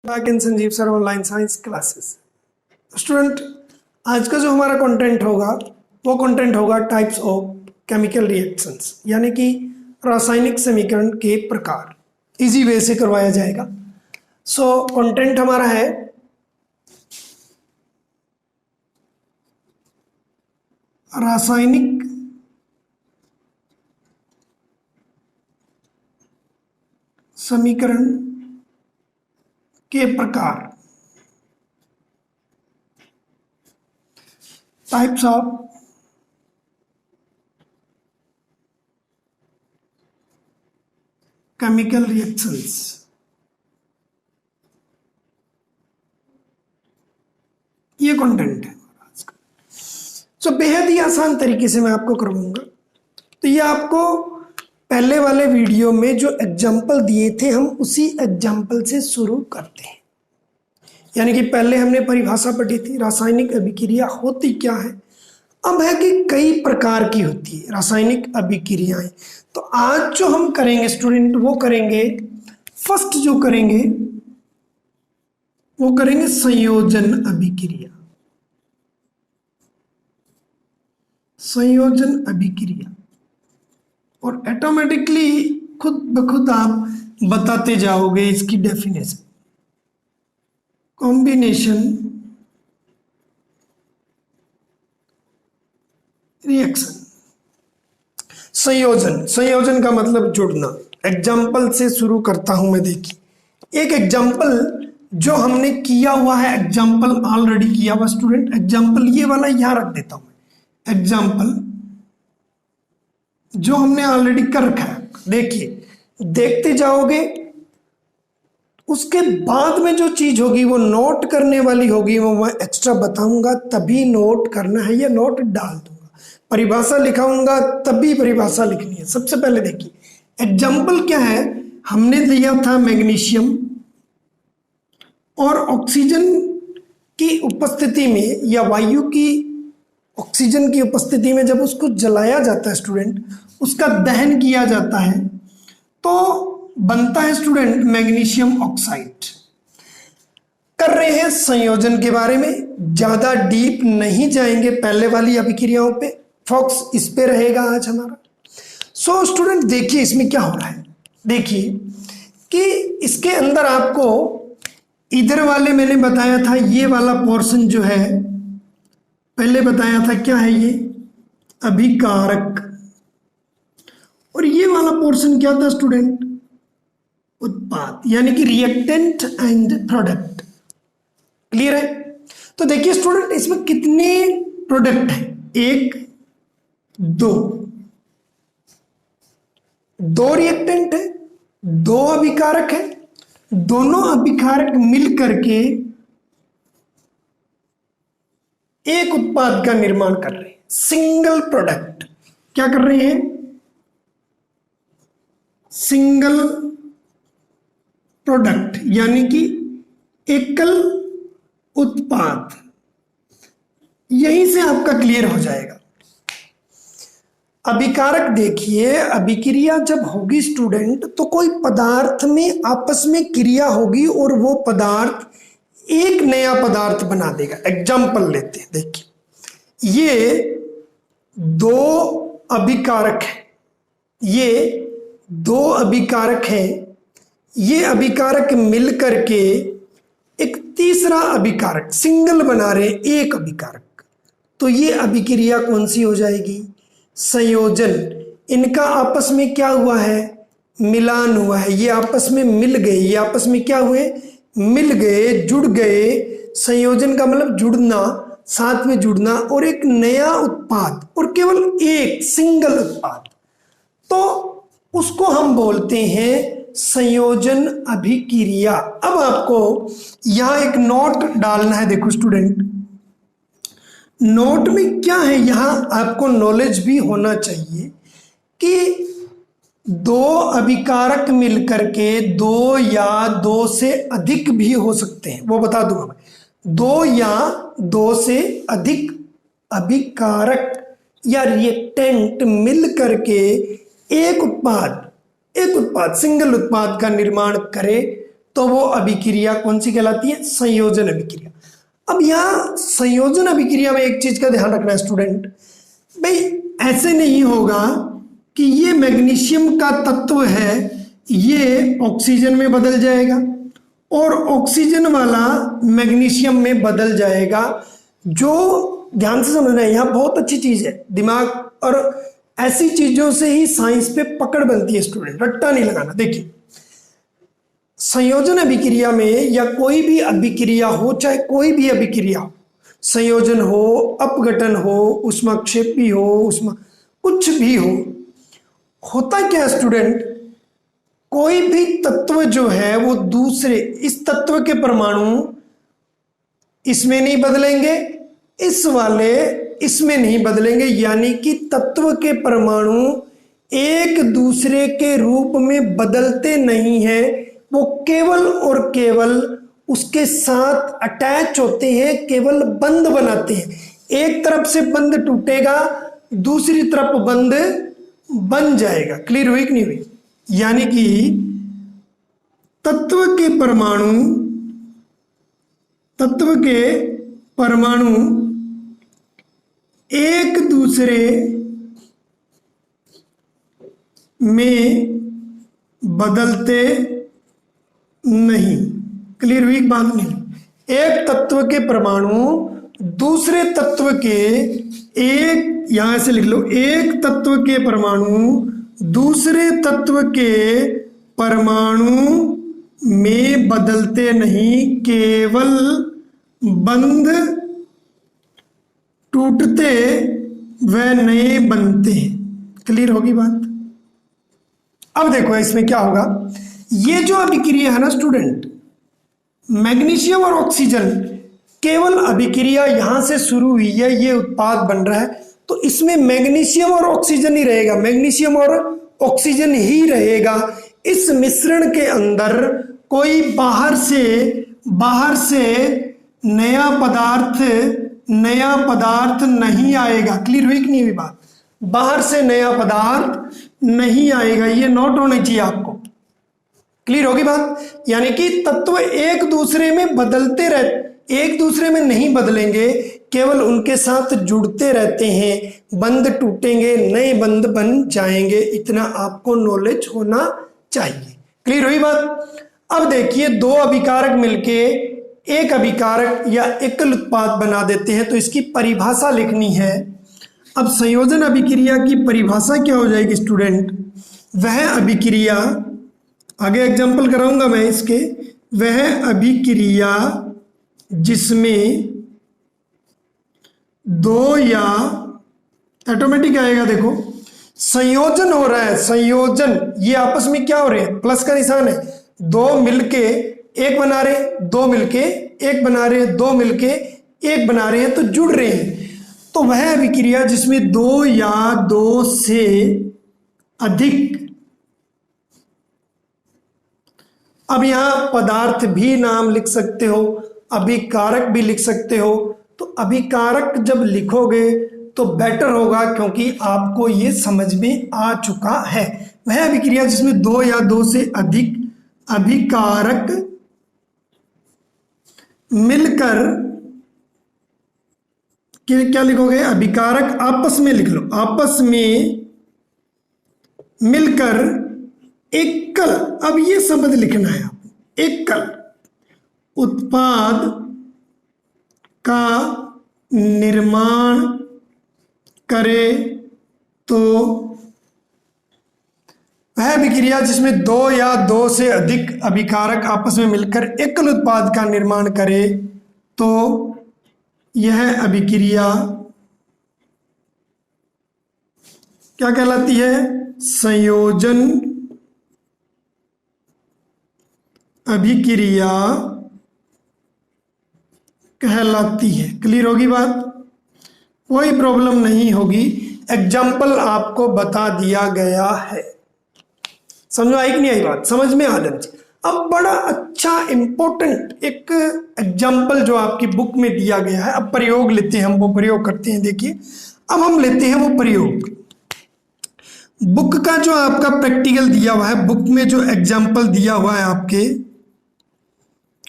Back in Sanjeev sir online science classes. Student, आज का जो हमारा कंटेंट होगा वो कंटेंट होगा टाइप्स ऑफ केमिकल रिएक्शंस, यानी कि रासायनिक समीकरण के प्रकार। इजी वे से करवाया जाएगा। सो कंटेंट हमारा है रासायनिक समीकरण के प्रकार, टाइप्स ऑफ केमिकल रिएक्शंस। ये कंटेंट है आज का। सो बेहद ही आसान तरीके से मैं आपको करवाऊंगा। तो ये आपको पहले वाले वीडियो में जो एग्जाम्पल दिए थे, हम उसी एग्जाम्पल से शुरू करते हैं। यानी कि पहले हमने परिभाषा पढ़ी थी, रासायनिक अभिक्रिया होती क्या है। अब है कि कई प्रकार की होती है रासायनिक अभिक्रियाएं। तो आज जो हम करेंगे स्टूडेंट, वो करेंगे फर्स्ट जो करेंगे वो करेंगे संयोजन अभिक्रिया। संयोजन अभिक्रिया, और ऑटोमेटिकली खुद ब खुद आप बताते जाओगे इसकी डेफिनेशन। Combination reaction. संयोजन, संयोजन का मतलब जुड़ना। एग्जाम्पल से शुरू करता हूं मैं। देखिए, एक एग्जाम्पल जो हमने किया हुआ है, एग्जाम्पल ऑलरेडी किया हुआ स्टूडेंट। एग्जाम्पल ये वाला यहां रख देता हूं मैं। एग्जाम्पल जो हमने ऑलरेडी कर रखा है, देखिए देखते जाओगे, उसके बाद में जो चीज होगी वो नोट करने वाली होगी, वो मैं एक्स्ट्रा बताऊंगा तभी नोट करना है, या नोट डाल दूंगा। परिभाषा लिखाऊंगा तभी परिभाषा लिखनी है। सबसे पहले देखिए एग्जाम्पल क्या है। हमने दिया था मैग्नीशियम, और ऑक्सीजन की उपस्थिति में या वायु की ऑक्सीजन की उपस्थिति में जब उसको जलाया जाता है स्टूडेंट, उसका दहन किया जाता है तो बनता है स्टूडेंट मैग्नीशियम ऑक्साइड। कर रहे हैं संयोजन के बारे में, ज्यादा डीप नहीं जाएंगे पहले वाली अभिक्रियाओं पे, फोकस इस पे रहेगा आज हमारा। सो स्टूडेंट देखिए इसमें क्या हो रहा है। देखिए कि इसके अंदर आपको इधर वाले मैंने बताया था, ये वाला पोर्शन जो है पहले बताया था, क्या है ये, अभिकारक। और ये वाला पोर्शन क्या था स्टूडेंट, उत्पाद, यानी कि रिएक्टेंट एंड प्रोडक्ट। क्लियर है। तो देखिए स्टूडेंट इसमें कितने प्रोडक्ट हैं, एक दो रिएक्टेंट है, दो अभिकारक है। दोनों अभिकारक मिल करके एक उत्पाद का निर्माण कर रहे हैं, सिंगल प्रोडक्ट। क्या कर रहे हैं, सिंगल प्रोडक्ट, यानी कि एकल उत्पाद। यहीं से आपका क्लियर हो जाएगा। अभिकारक देखिए, अभिक्रिया जब होगी स्टूडेंट तो कोई पदार्थ में आपस में क्रिया होगी और वो पदार्थ एक नया पदार्थ बना देगा। एग्जाम्पल लेते हैं, देखिए ये दो अभिकारक है, ये दो अभिकारक हैं, ये अभिकारक मिल करके एक तीसरा अभिकारक सिंगल बना रहे हैं, एक अभिकारक। तो ये अभिक्रिया कौन सी हो जाएगी, संयोजन। इनका आपस में क्या हुआ है, मिलान हुआ है। ये आपस में मिल गए, ये आपस में क्या हुए, मिल गए, जुड़ गए। संयोजन का मतलब जुड़ना, साथ में जुड़ना, और एक नया उत्पाद, और केवल एक सिंगल उत्पाद। तो उसको हम बोलते हैं संयोजन अभिक्रिया। अब आपको यहां एक नोट डालना है। देखो स्टूडेंट, नोट में क्या है, यहां आपको नॉलेज भी होना चाहिए कि दो अभिकारक मिलकर के दो या दो से अधिक भी हो सकते हैं, वो बता दूंगा मैं। दो या दो से अधिक अभिकारक या रिएक्टेंट मिल करके एक उत्पाद सिंगल उत्पाद का निर्माण करे तो वो अभिक्रिया कौन सी कहलाती है? संयोजन अभिक्रिया। अब यहाँ संयोजन अभिक्रिया में एक चीज का ध्यान रखना है स्टूडेंट, भाई ऐसे नहीं होगा कि ये मैग्नीशियम का तत्व है ये ऑक्सीजन में बदल जाएगा और ऑक्सीजन वाला मैग्नीशियम में बदल जाएगा। जो ध्यान से समझना है, यहाँ बहुत अच्छी चीज है दिमाग, और ऐसी चीजों से ही साइंस पे पकड़ बनती है स्टूडेंट, रट्टा नहीं लगाना। देखिए संयोजन अभिक्रिया में या कोई भी अभिक्रिया हो, चाहे कोई भी अभिक्रिया हो, संयोजन हो, अपघटन हो, ऊष्माक्षेपी हो, उष्मा कुछ भी हो, होता क्या स्टूडेंट, कोई भी तत्व जो है वो दूसरे इस तत्व के परमाणु इसमें नहीं बदलेंगे, इस वाले इसमें नहीं बदलेंगे, यानी कि तत्व के परमाणु एक दूसरे के रूप में बदलते नहीं है, वो केवल और केवल उसके साथ अटैच होते हैं, केवल बंध बनाते हैं। एक तरफ से बंध टूटेगा, दूसरी तरफ बंध बन जाएगा। क्लियर हुई कि नहीं हुई? यानी कि तत्व के परमाणु एक दूसरे में बदलते नहीं। क्लियर हुई बात नहीं? एक तत्व के परमाणु दूसरे तत्व के एक, यहां से लिख लो, एक तत्व के परमाणु दूसरे तत्व के परमाणु में बदलते नहीं, केवल बंध टूटते व नए बनते हैं। क्लियर होगी बात? अब देखो इसमें क्या होगा, ये जो अभिक्रिया है ना स्टूडेंट, मैग्नीशियम और ऑक्सीजन, केवल अभिक्रिया यहां से शुरू हुई है, ये उत्पाद बन रहा है, तो इसमें मैग्नीशियम और ऑक्सीजन ही रहेगा, मैग्नीशियम और ऑक्सीजन ही रहेगा। इस मिश्रण के अंदर कोई बाहर से नया पदार्थ नहीं आएगा। क्लियर हुई कि नहीं हुई बात? बाहर से नया पदार्थ नहीं आएगा, ये नोट होना चाहिए आपको। क्लियर होगी बात? यानी कि तत्व एक दूसरे में बदलते रहते, एक दूसरे में नहीं बदलेंगे, केवल उनके साथ जुड़ते रहते हैं, बंध टूटेंगे, नए बंध बन जाएंगे, इतना आपको नॉलेज होना चाहिए। क्लियर हुई बात? अब देखिए दो अभिकारक मिलके एक अभिकारक या एकल उत्पाद बना देते हैं, तो इसकी परिभाषा लिखनी है। अब संयोजन अभिक्रिया की परिभाषा क्या हो जाएगी स्टूडेंट? वह अभिक्रिया, आगे एग्जाम्पल कराऊंगा मैं इसके, वह अभिक्रिया जिसमें दो या ऑटोमेटिक आएगा, देखो संयोजन हो रहा है, संयोजन, ये आपस में क्या हो रहे हैं? प्लस का निशान है, दो मिलके एक बना रहे, दो मिलके एक बना रहे, दो मिलके एक बना रहे हैं, तो जुड़ रहे हैं। तो वह अभिक्रिया जिसमें दो या दो से अधिक, अब यहां पदार्थ भी नाम लिख सकते हो, अभिकारक भी लिख सकते हो, तो अभिकारक जब लिखोगे तो बेटर होगा, क्योंकि आपको ये समझ में आ चुका है। वह अभिक्रिया जिसमें दो या दो से अधिक अभिकारक मिलकर, क्या लिखोगे? अभिकारक आपस में लिख लो, आपस में मिलकर एकल, अब ये शब्द लिखना है आपको, एकल उत्पाद का निर्माण करे, तो वह अभिक्रिया जिसमें दो या दो से अधिक अभिकारक आपस में मिलकर एकल उत्पाद का निर्माण करे, तो यह अभिक्रिया क्या कहलाती है? संयोजन अभिक्रिया कहलाती है। क्लियर होगी बात? कोई प्रॉब्लम नहीं होगी, एग्जाम्पल आपको बता दिया गया है। समझ आई कि नहीं आई बात? समझ में आ जाए। अब बड़ा अच्छा इंपॉर्टेंट एक एग्जाम्पल जो आपकी बुक में दिया गया है, अब प्रयोग लेते हैं, हम वो प्रयोग करते हैं। देखिए अब हम लेते हैं वो प्रयोग, बुक का जो आपका प्रैक्टिकल दिया हुआ है, बुक में जो एग्जाम्पल दिया हुआ है आपके,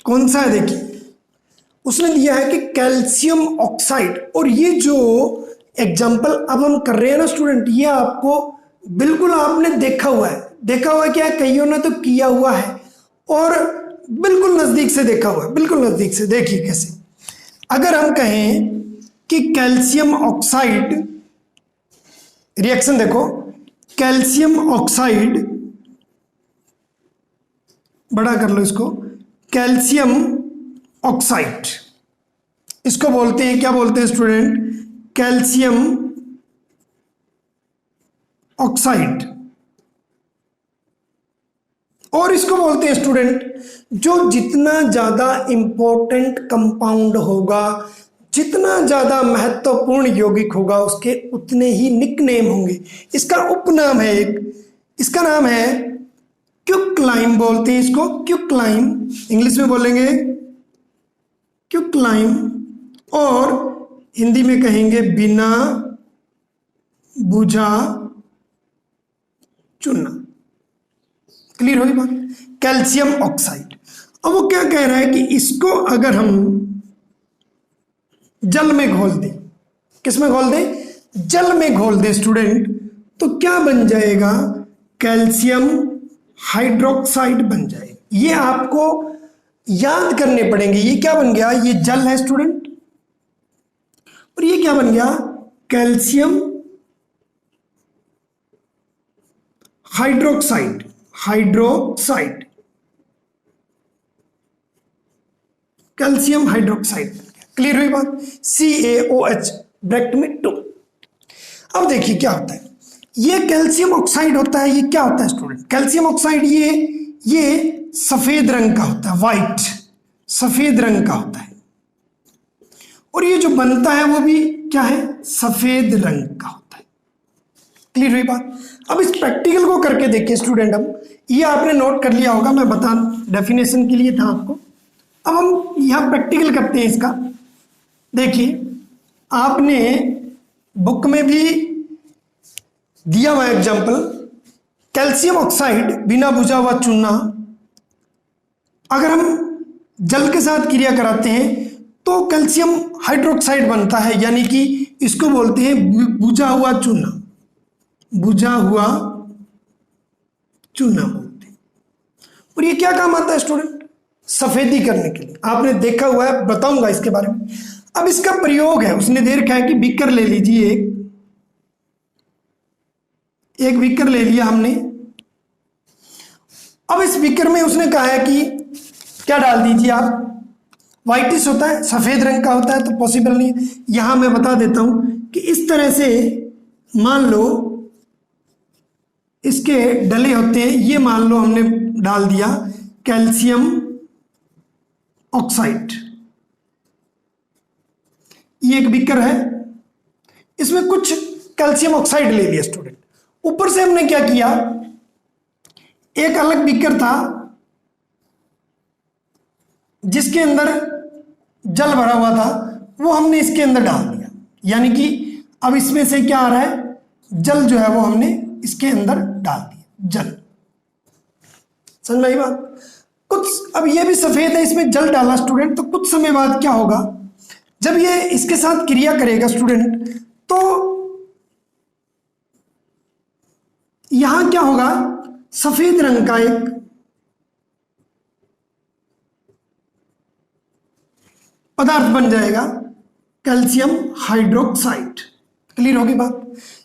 कौन सा है देखिए, उसने दिया है कि कैल्शियम ऑक्साइड। और ये जो एग्जाम्पल अब हम कर रहे हैं ना स्टूडेंट, ये आपको बिल्कुल आपने देखा हुआ है। देखा हुआ क्या है, कईयों ने तो किया हुआ है और बिल्कुल नजदीक से देखा हुआ है। बिल्कुल नजदीक से देखिए कैसे, अगर हम कहें कि कैल्शियम ऑक्साइड, रिएक्शन देखो, कैल्शियम ऑक्साइड, बड़ा कर लो इसको, कैल्शियम ऑक्साइड, इसको बोलते हैं, क्या बोलते हैं स्टूडेंट, कैल्शियम ऑक्साइड। और इसको बोलते हैं स्टूडेंट, जो जितना ज्यादा इंपॉर्टेंट कंपाउंड होगा, जितना ज्यादा महत्वपूर्ण यौगिक होगा, उसके उतने ही निकनेम होंगे। इसका उपनाम है एक, इसका नाम है क्विकलाइम, बोलते हैं इसको क्विकलाइम, इंग्लिश में बोलेंगे क्विकलाइम, और हिंदी में कहेंगे बिना बुझा चूना। क्लियर हुई बात, कैल्शियम ऑक्साइड। अब वो क्या कह रहा है कि इसको अगर हम जल में घोल दें, किस में घोल दें, जल में घोल दें स्टूडेंट, तो क्या बन जाएगा, कैल्शियम हाइड्रोक्साइड बन जाएगा। ये आपको याद करने पड़ेंगे। ये क्या बन गया, ये जल है स्टूडेंट, और ये क्या बन गया, calcium hydroxide, hydroxide, calcium hydroxide. Clear हुई बात, CaOH ब्रैकेट में 2। अब देखिए क्या होता है, ये कैल्शियम ऑक्साइड होता है, ये क्या होता है स्टूडेंट, कैल्शियम ऑक्साइड ये सफेद रंग का होता है, वाइट, सफेद रंग का होता है, और ये जो बनता है वो भी क्या है, सफेद रंग का होता है। क्लियर हुई बात। अब इस प्रैक्टिकल को करके देखिए स्टूडेंट, हम ये आपने नोट कर लिया होगा, मैं बता डेफिनेशन के लिए था आपको। अब हम यहाँ प्रैक्टिकल करते हैं इसका। देखिए आपने बुक में भी दिया हुआ एग्जाम्पल, कैल्शियम ऑक्साइड बिना बुझा हुआ चूना, अगर हम जल के साथ क्रिया कराते हैं तो कैल्शियम हाइड्रोक्साइड बनता है, यानी कि इसको बोलते हैं बुझा हुआ चूना, बुझा हुआ चूना बोलते हैं। और ये क्या काम आता है स्टूडेंट, सफेदी करने के लिए। आपने देखा हुआ है, बताऊंगा इसके बारे में। अब इसका प्रयोग है, उसने दे रखा है कि बीकर ले लीजिए, एक बीकर ले लिया हमने। अब इस बीकर में उसने कहा है कि क्या डाल दीजिए आप, व्हाइटिश होता है, सफेद रंग का होता है, तो पॉसिबल नहीं है। यहां मैं बता देता हूं कि इस तरह से मान लो इसके डले होते हैं, ये मान लो हमने डाल दिया कैल्शियम ऑक्साइड। ये एक बीकर है, इसमें कुछ कैल्शियम ऑक्साइड ले लिया स्टूडेंट। ऊपर से हमने क्या किया, एक अलग बीकर था जिसके अंदर जल भरा हुआ था, वो हमने इसके अंदर डाल दिया, यानी कि अब इसमें से क्या आ रहा है, जल जो है वो हमने इसके अंदर डाल दिया, जल। समझ में आई बात। कुछ, अब ये भी सफेद है, इसमें जल डाला स्टूडेंट, तो कुछ समय बाद क्या होगा, जब ये इसके साथ क्रिया करेगा स्टूडेंट, तो यहां क्या होगा, सफेद रंग का एक पदार्थ बन जाएगा, कैल्शियम हाइड्रोक्साइड। क्लियर होगी बात।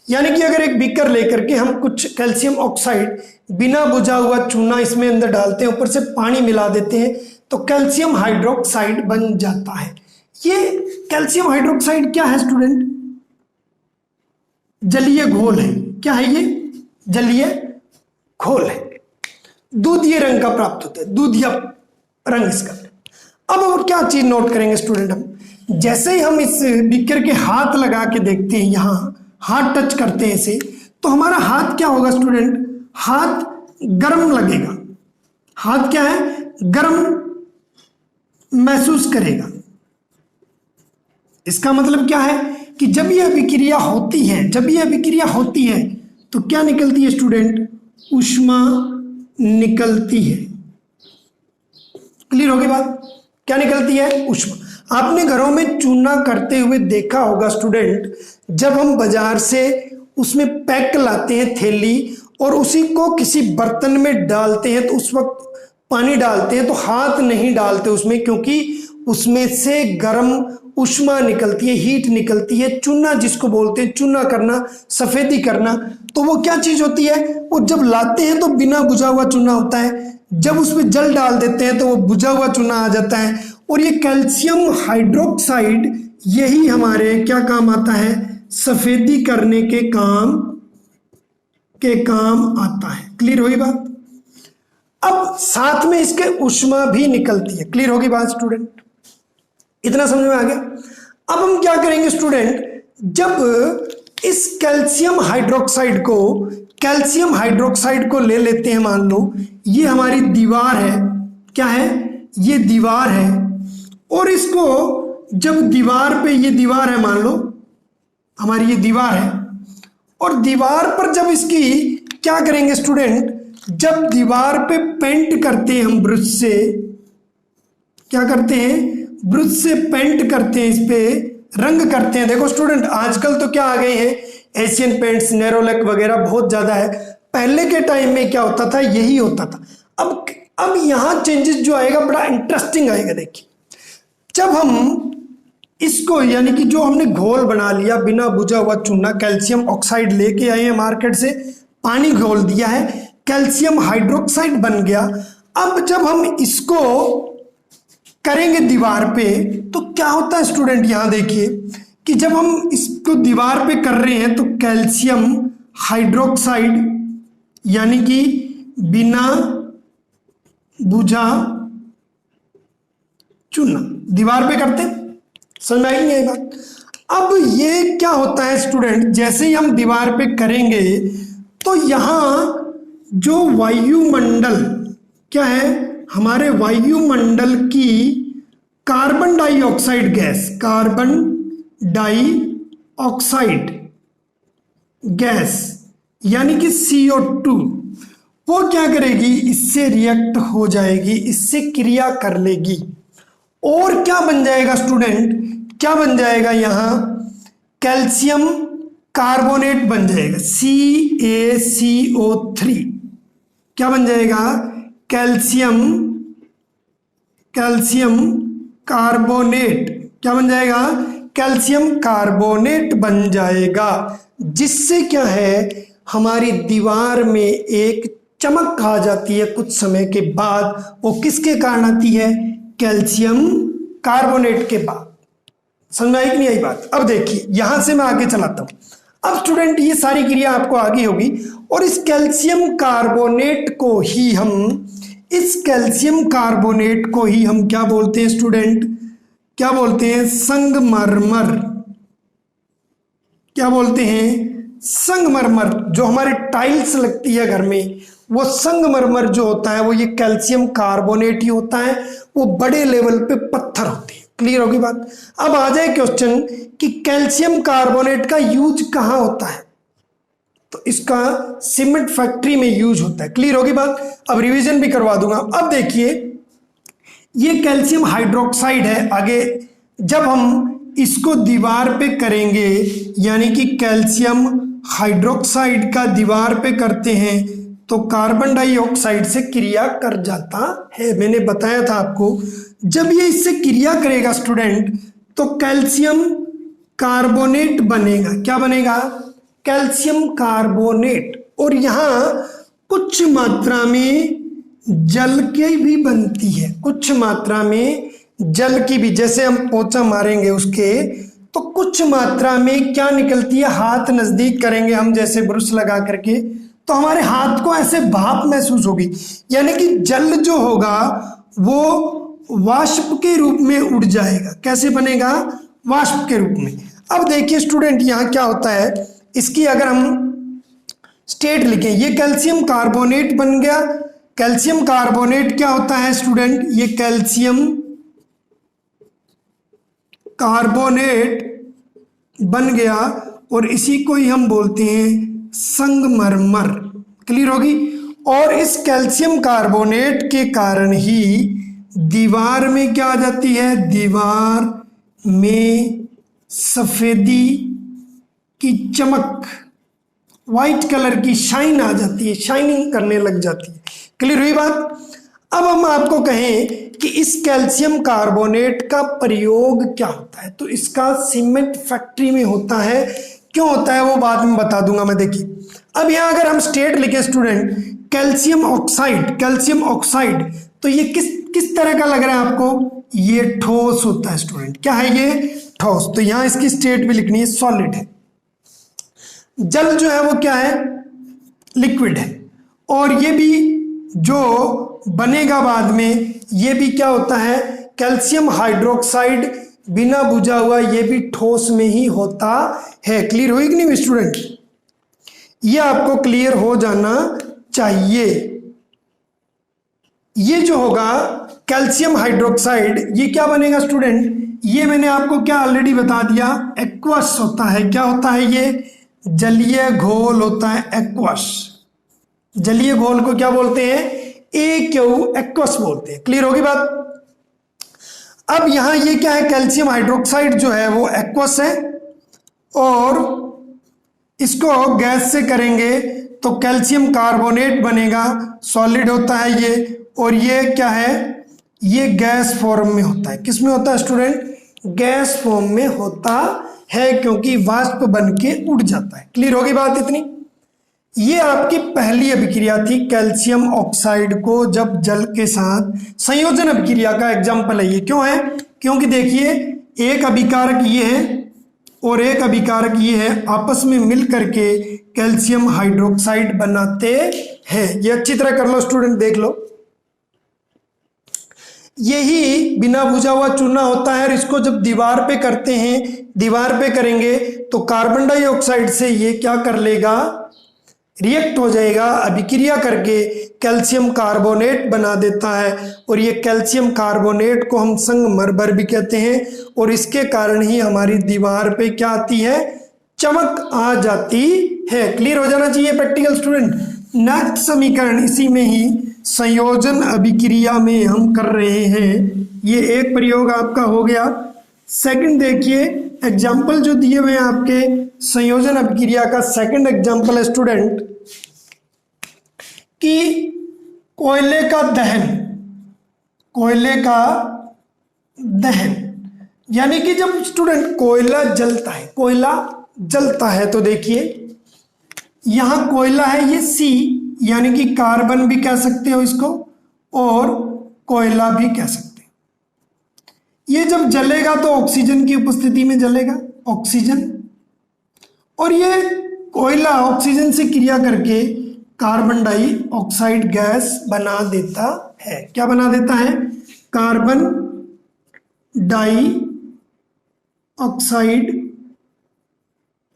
यानी कि अगर एक बीकर लेकर के हम कुछ कैल्शियम ऑक्साइड बिना बुझा हुआ चूना इसमें अंदर डालते हैं, ऊपर से पानी मिला देते हैं, तो कैल्शियम हाइड्रोक्साइड बन जाता है। ये कैल्शियम हाइड्रोक्साइड क्या है स्टूडेंट, जलीय घोल है। क्या है ये, जलीय घोल है, दूधिया रंग का प्राप्त होता है, दूधिया रंग इसका। अब और क्या चीज नोट करेंगे स्टूडेंट, हम जैसे ही हम इस बीकर के हाथ लगा के देखते हैं, यहां हाथ टच करते हैं इसे, तो हमारा हाथ क्या होगा स्टूडेंट, हाथ गर्म लगेगा। हाथ क्या है, गर्म महसूस करेगा। इसका मतलब क्या है कि जब यह अभिक्रिया होती है, जब यह अभिक्रिया होती है तो क्या निकलती है स्टूडेंट, ऊष्मा निकलती है। क्लियर हो गई बात। क्या निकलती है? ऊष्मा। आपने घरों में चूना करते हुए देखा होगा स्टूडेंट, जब हम बाजार से उसमें पैक लाते हैं थैली और उसी को किसी बर्तन में डालते हैं तो उस वक्त पानी डालते हैं तो हाथ नहीं डालते उसमें, क्योंकि उसमें से गर्म ऊष्मा निकलती है, हीट निकलती है। चूना जिसको बोलते हैं, चूना करना, सफेदी करना, तो वो क्या चीज होती है? वो जब लाते हैं तो बिना बुझा हुआ चूना होता है, जब उसमें जल डाल देते हैं तो वो बुझा हुआ चूना आ जाता है। और ये कैल्शियम हाइड्रोक्साइड यही हमारे क्या काम आता है? सफेदी करने के काम आता है। क्लियर होगी बात? अब साथ में इसके ऊष्मा भी निकलती है। क्लियर होगी बात स्टूडेंट? इतना समझ में आ गया? अब हम क्या करेंगे स्टूडेंट, जब इस कैल्शियम हाइड्रोक्साइड को ले लेते हैं, मान लो ये हमारी दीवार है, क्या है? ये दीवार है, और इसको जब दीवार पे, ये दीवार है मान लो हमारी, ये दीवार है, और दीवार पर जब इसकी क्या करेंगे स्टूडेंट, जब दीवार पे पेंट करते हैं हम ब्रश से, क्या करते हैं? ब्रश से पेंट करते हैं, इस पे रंग करते हैं। देखो स्टूडेंट, आजकल तो क्या आ गए हैं, एशियन पेंट्स, नेरोलैक वगैरह बहुत ज्यादा है। पहले के टाइम में क्या होता था? यही होता था। अब यहां चेंजेस जो आएगा बड़ा इंटरेस्टिंग आएगा। देखिए, जब हम इसको, यानी कि जो हमने घोल बना लिया बिना बुझा हुआ चूना, कैल्शियम ऑक्साइड लेके आए हैं मार्केट से, पानी घोल दिया है, कैल्शियम हाइड्रोक्साइड बन गया। अब जब हम इसको करेंगे दीवार पे तो क्या होता है स्टूडेंट? यहां देखिए कि जब हम इसको दीवार पे कर रहे हैं तो कैल्शियम हाइड्रोक्साइड यानी कि बिना बुझा चूना दीवार पे करते हैं। समझ में आई नहीं आई बात? अब ये क्या होता है स्टूडेंट, जैसे ही हम दीवार पे करेंगे तो यहां जो वायुमंडल क्या है, हमारे वायुमंडल की carbon dioxide gas, carbon dioxide gas यानी कि CO2, वो क्या करेगी? इससे रिएक्ट हो जाएगी, इससे क्रिया कर लेगी, और क्या बन जाएगा स्टूडेंट? क्या बन जाएगा? यहां कैल्शियम कार्बोनेट बन जाएगा, CaCO3। क्या बन जाएगा? Calcium carbonate. क्या बन जाएगा? कैल्शियम कार्बोनेट बन जाएगा, जिससे क्या है, हमारी दीवार में एक चमक आ जाती है कुछ समय के बाद। वो किसके कारण आती है? कैल्शियम कार्बोनेट के बाद। समझ में आई कि नहीं आई बात? अब देखिए, यहां से मैं आगे चलाता हूं। अब स्टूडेंट, ये सारी क्रिया आपको आगे होगी, और इस कैल्शियम कार्बोनेट को ही हम क्या बोलते हैं स्टूडेंट? क्या बोलते हैं? संगमरमर। क्या बोलते हैं? संगमरमर। जो हमारे टाइल्स लगती है घर में, वो संगमरमर जो होता है वो ये कैल्शियम कार्बोनेट ही होता है। वो बड़े लेवल पे पत्थर होते हैं। क्लियर होगी बात? अब आ जाए क्वेश्चन कि कैल्शियम कार्बोनेट का यूज कहाँ होता है, तो इसका सीमेंट फैक्ट्री में यूज होता है। क्लियर होगी बात? अब रिवीजन भी करवा दूंगा। अब देखिए, ये कैल्शियम हाइड्रोक्साइड है। आगे जब हम इसको दीवार पे करेंगे, यानी कि कैल्शियम हाइड्रोक्साइड का दीवार पे करते हैं तो कार्बन डाइऑक्साइड से क्रिया कर जाता है। मैंने बताया था आपको, जब ये इससे क्रिया करेगा स्टूडेंट तो कैल्शियम कार्बोनेट बनेगा। क्या बनेगा? Calcium carbonate. और यहाँ कुछ मात्रा में जल की भी बनती है, कुछ मात्रा में जल की भी। जैसे हम पोछा मारेंगे उसके तो कुछ मात्रा में क्या निकलती है, हाथ नजदीक करेंगे हम जैसे ब्रश लगा करके, तो हमारे हाथ को ऐसे भाप महसूस होगी, यानी कि जल जो होगा वो वाष्प के रूप में उड़ जाएगा। कैसे बनेगा? वाष्प के रूप में। अब देखिए स्टूडेंट, यहाँ क्या होता है, इसकी अगर हम स्टेट लिखें, ये कैल्शियम कार्बोनेट बन गया। कैल्शियम कार्बोनेट क्या होता है स्टूडेंट? ये कैल्शियम कार्बोनेट बन गया, और इसी को ही हम बोलते हैं संगमरमर। क्लियर होगी? और इस कैल्शियम कार्बोनेट के कारण ही दीवार में क्या आ जाती है, दीवार में सफेदी की चमक, व्हाइट कलर की शाइन आ जाती है, शाइनिंग करने लग जाती है। क्लियर हुई बात। अब हम आपको कहें कि इस कैल्शियम कार्बोनेट का प्रयोग क्या होता है, तो इसका सीमेंट फैक्ट्री में होता है। क्यों होता है वो बाद में बता दूंगा मैं। देखिए अब यहां अगर हम स्टेट लिखे स्टूडेंट, कैल्शियम ऑक्साइड, तो ये किस तरह का लग रहा है आपको, ये ठोस होता है स्टूडेंट। क्या है ये, ठोस। तो यहां इसकी स्टेट भी लिखनी है, सॉलिड है। जल जो है वो क्या है, लिक्विड है। और ये भी जो बनेगा बाद में, ये भी क्या होता है, कैल्शियम हाइड्रोक्साइड, बिना बुझा हुआ ये भी ठोस में ही होता है। क्लियर हुई कि नहीं स्टूडेंट, ये आपको क्लियर हो जाना चाहिए। ये जो होगा कैल्शियम हाइड्रोक्साइड, ये क्या बनेगा स्टूडेंट, ये मैंने आपको क्या ऑलरेडी बता दिया, एक्वस होता है। क्या होता है, ये जलीय घोल होता है, एक्वस। जलीय घोल को क्या बोलते हैं, एक्वस बोलते हैं। क्लियर होगी बात। अब यहां ये क्या है, कैल्शियम हाइड्रोक्साइड जो है वो एक्वस है, और इसको गैस से करेंगे तो कैल्शियम कार्बोनेट बनेगा, सॉलिड होता है ये। और ये क्या है, ये गैस फॉर्म में होता है। किस में होता है स्टूडेंट, गैस फॉर्म में होता है, क्योंकि वाष्प बन के उड़ जाता है। क्लियर होगी बात इतनी। ये आपकी पहली अभिक्रिया थी, कैल्शियम ऑक्साइड को जब जल के साथ, संयोजन अभिक्रिया का एग्जाम्पल है ये। क्यों है, क्योंकि देखिए एक अभिकारक ये है और एक अभिकारक ये है, आपस में मिल करके कैल्शियम हाइड्रोक्साइड बनाते हैं। ये अच्छी तरह कर लो स्टूडेंट, देख लो। यही बिना बुझा हुआ चूना होता है, और इसको जब दीवार पे करते हैं, दीवार पे करेंगे तो कार्बन डाइऑक्साइड से ये क्या कर लेगा, रिएक्ट हो जाएगा, अभिक्रिया करके कैल्शियम कार्बोनेट बना देता है। और ये कैल्शियम कार्बोनेट को हम संगमरमर भी कहते हैं, और इसके कारण ही हमारी दीवार पे क्या आती है, चमक आ जाती है। क्लियर हो जाना चाहिए प्रैक्टिकल स्टूडेंट। नेक्स्ट समीकरण इसी में ही संयोजन अभिक्रिया में हम कर रहे हैं। ये एक प्रयोग आपका हो गया। सेकंड देखिए, एग्जाम्पल जो दिए हुए हैं आपके संयोजन अभिक्रिया का, सेकंड एग्जाम्पल है स्टूडेंट कि कोयले का दहन, कोयले का दहन, यानी कि जब स्टूडेंट कोयला जलता है, कोयला जलता है, तो देखिए यहां कोयला है, ये सी, यानी कि कार्बन भी कह सकते हो इसको और कोयला भी कह सकते हो। ये जब जलेगा तो ऑक्सीजन की उपस्थिति में जलेगा, ऑक्सीजन, और ये कोयला ऑक्सीजन से क्रिया करके कार्बन डाइऑक्साइड गैस बना देता है। क्या बना देता है, कार्बन डाइऑक्साइड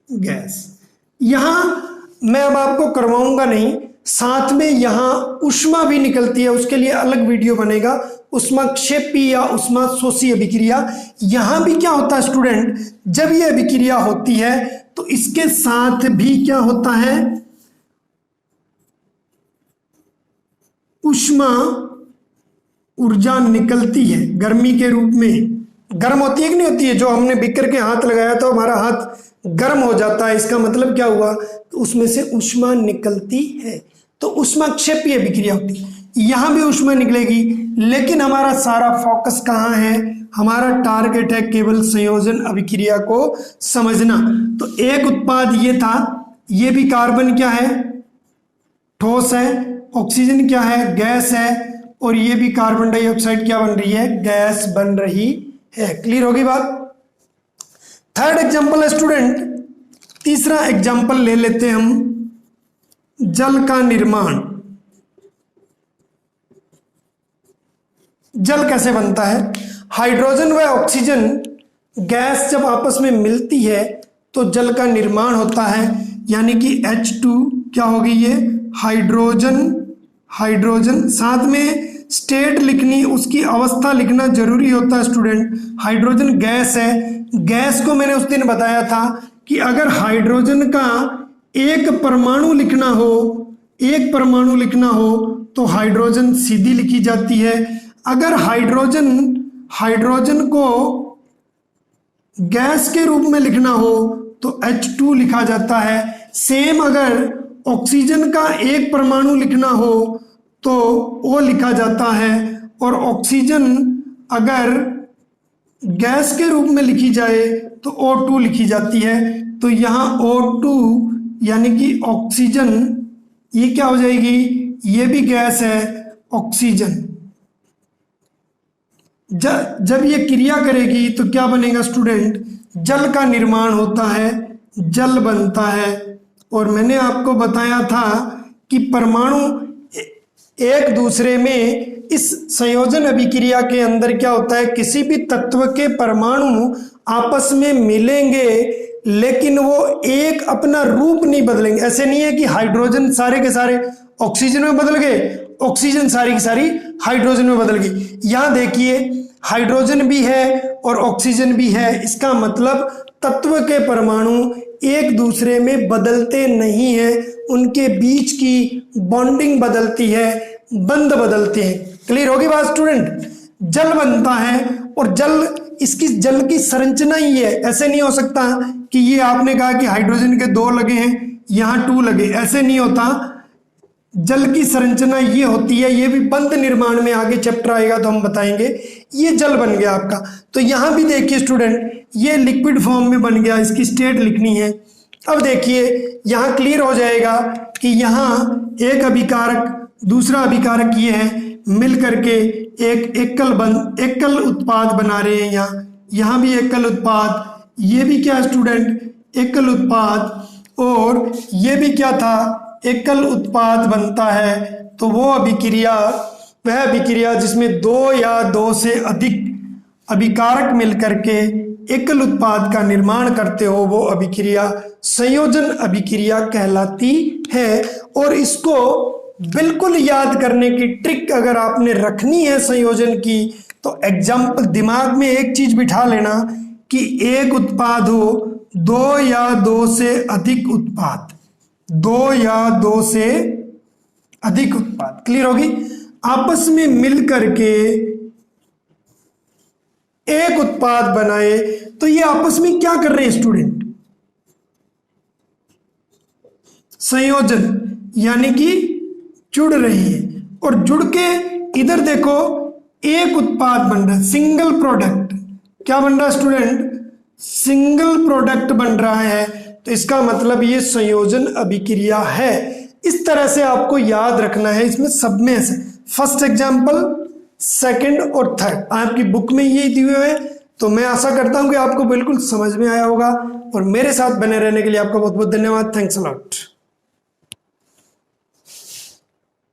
गैस। यहां मैं अब आपको करवाऊंगा नहीं, साथ में यहां ऊष्मा भी निकलती है, उसके लिए अलग वीडियो बनेगा, ऊष्माक्षेपी या ऊष्माशोषी अभिक्रिया। यहां भी क्या होता है स्टूडेंट, जब ये अभिक्रिया होती है तो इसके साथ भी क्या होता है, ऊष्मा ऊर्जा निकलती है गर्मी के रूप में। गर्म होती है कि नहीं होती है, जो हमने बिकर के हाथ लगाया तो हमारा हाथ गर्म हो जाता है, इसका मतलब क्या हुआ, तो उसमें से ऊष्मा निकलती है, तो ऊष्माक्षेपी अभिक्रिया होती है। यहां भी ऊष्मा निकलेगी, लेकिन हमारा सारा फोकस कहां है, हमारा टारगेट है केवल संयोजन अभिक्रिया को समझना। तो एक उत्पाद ये था, ये भी कार्बन क्या है, ठोस है, ऑक्सीजन क्या है, गैस है, और ये भी कार्बन डाइऑक्साइड क्या बन रही है, गैस बन रही है। क्लियर होगी बात। थर्ड एग्जांपल है स्टूडेंट, तीसरा एग्जांपल ले लेते हैं हम, जल का निर्माण। जल कैसे बनता है, हाइड्रोजन व ऑक्सीजन गैस जब आपस में मिलती है तो जल का निर्माण होता है, यानी कि H2 क्या होगी, ये हाइड्रोजन, हाइड्रोजन, साथ में स्टेट लिखनी, उसकी अवस्था लिखना जरूरी होता है स्टूडेंट। हाइड्रोजन गैस है, गैस को मैंने उस दिन बताया था कि अगर हाइड्रोजन का एक परमाणु लिखना हो, एक परमाणु लिखना हो तो हाइड्रोजन सीधी लिखी जाती है, अगर हाइड्रोजन को गैस के रूप में लिखना हो तो H2 लिखा जाता है। सेम अगर ऑक्सीजन का एक परमाणु लिखना हो तो O लिखा जाता है, और ऑक्सीजन अगर गैस के रूप में लिखी जाए तो O2 लिखी जाती है। तो यहाँ O2 यानी कि ऑक्सीजन, ये क्या हो जाएगी, ये भी गैस है ऑक्सीजन। जब ये क्रिया करेगी तो क्या बनेगा स्टूडेंट, जल का निर्माण होता है, जल बनता है। और मैंने आपको बताया था कि परमाणु एक दूसरे में, इस संयोजन अभिक्रिया के अंदर क्या होता है, किसी भी तत्व के परमाणु आपस में मिलेंगे लेकिन वो एक अपना रूप नहीं बदलेंगे। ऐसे नहीं है कि हाइड्रोजन सारे के सारे ऑक्सीजन में बदल गए, ऑक्सीजन सारी की सारी हाइड्रोजन में बदल गई। यहां देखिए हाइड्रोजन भी है और ऑक्सीजन भी है, इसका मतलब तत्व के परमाणु एक दूसरे में बदलते नहीं है, उनके बीच की बॉन्डिंग बदलती है, बंध बदलते हैं। क्लियर होगी बात स्टूडेंट। जल बनता है और जल की संरचना ही है। ऐसे नहीं हो सकता कि ये आपने कहा कि हाइड्रोजन के 2 लगे हैं, यहाँ 2 लगे, ऐसे नहीं होता। जल की संरचना ये होती है, ये भी बंध निर्माण में आगे चैप्टर आएगा तो हम बताएंगे। ये जल बन गया आपका। तो यहाँ भी देखिए स्टूडेंट, ये लिक्विड फॉर्म में बन गया, इसकी स्टेट लिखनी है। अब देखिए यहाँ क्लियर हो जाएगा कि यहाँ एक अभिकारक दूसरा अभिकारक ये है, मिल करके एक एकल उत्पाद बना रहे हैं। यहाँ भी एकल उत्पाद, ये भी क्या स्टूडेंट, एकल उत्पाद, और ये भी क्या था, एकल उत्पाद बनता है। तो वो अभिक्रिया, वह अभिक्रिया जिसमें 2 या 2 से अधिक अभिकारक मिलकर के एकल उत्पाद का निर्माण करते हो, वो अभिक्रिया संयोजन अभिक्रिया कहलाती है। और इसको बिल्कुल याद करने की ट्रिक अगर आपने रखनी है संयोजन की, तो एग्जाम्पल दिमाग में एक चीज बिठा लेना कि एक उत्पाद हो, 2 या 2 से अधिक उत्पाद, 2 या 2 से अधिक उत्पाद। क्लियर होगी। आपस में मिल करके एक उत्पाद बनाए तो ये आपस में क्या कर रहे हैं स्टूडेंट, संयोजन, यानी कि जुड़ रहे हैं। और जुड़ के इधर देखो एक उत्पाद बन रहा है, सिंगल प्रोडक्ट। क्या बन रहा है स्टूडेंट, सिंगल प्रोडक्ट बन रहा है। तो इसका मतलब ये संयोजन अभिक्रिया है। इस तरह से आपको याद रखना है। इसमें सब में से फर्स्ट एग्जाम्पल, सेकंड और थर्ड आपकी बुक में ये दिए हुए हैं। तो मैं आशा करता हूं कि आपको बिल्कुल समझ में आया होगा। और मेरे साथ बने रहने के लिए आपका बहुत बहुत धन्यवाद। Thanks a lot.